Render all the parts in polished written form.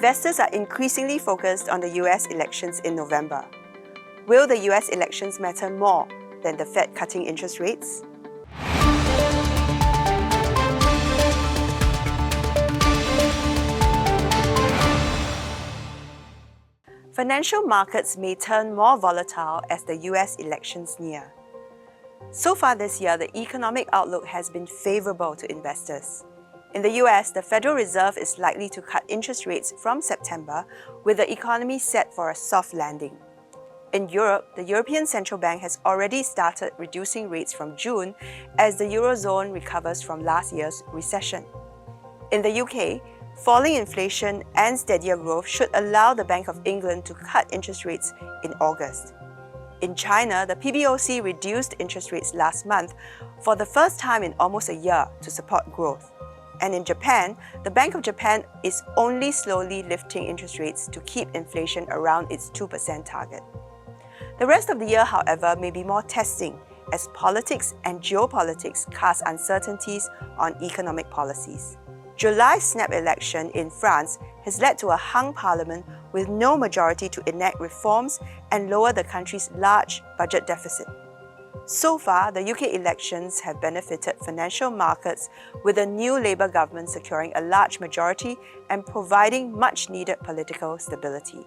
Investors are increasingly focused on the US elections in November. Will the US elections matter more than the Fed cutting interest rates? Financial markets may turn more volatile as the US elections near. So far this year, the economic outlook has been favorable to investors. In the US, the Federal Reserve is likely to cut interest rates from September, with the economy set for a soft landing. In Europe, the European Central Bank has already started reducing rates from June as the Eurozone recovers from last year's recession. In the UK, falling inflation and steadier growth should allow the Bank of England to cut interest rates in August. In China, the PBOC reduced interest rates last month for the first time in almost a year to support growth. And in Japan, the Bank of Japan is only slowly lifting interest rates to keep inflation around its 2% target. The rest of the year, however, may be more testing as politics and geopolitics cast uncertainties on economic policies. July's snap election in France has led to a hung parliament with no majority to enact reforms and lower the country's large budget deficit. So far, the UK elections have benefited financial markets, with a new Labour government securing a large majority and providing much-needed political stability.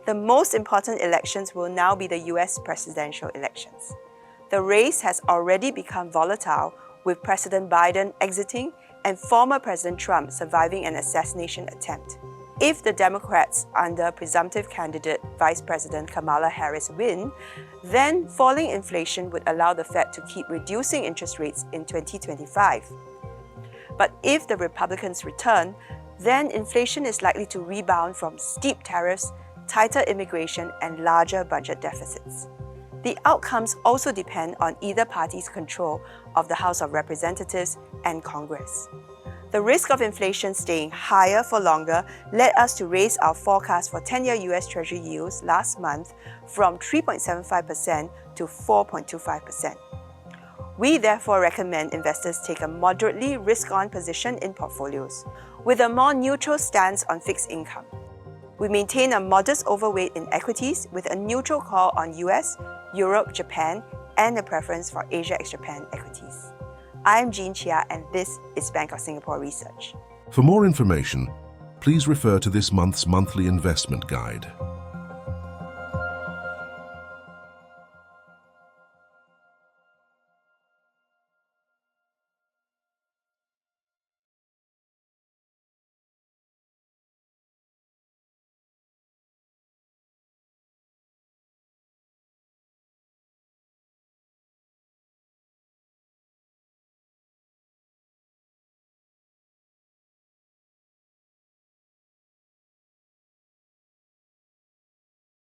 The most important elections will now be the US presidential elections. The race has already become volatile, with President Biden exiting and former President Trump surviving an assassination attempt. If the Democrats under presumptive candidate Vice President Kamala Harris win, then falling inflation would allow the Fed to keep reducing interest rates in 2025. But if the Republicans return, then inflation is likely to rebound from steep tariffs, tighter immigration, and larger budget deficits. The outcomes also depend on either party's control of the House of Representatives and Congress. The risk of inflation staying higher for longer led us to raise our forecast for 10-year US Treasury yields last month from 3.75% to 4.25%. We therefore recommend investors take a moderately risk-on position in portfolios, with a more neutral stance on fixed income. We maintain a modest overweight in equities with a neutral call on US, Europe, Japan, and a preference for Asia ex-Japan equities. I'm Jean Chia, and this is Bank of Singapore Research. For more information, please refer to this month's monthly investment guide.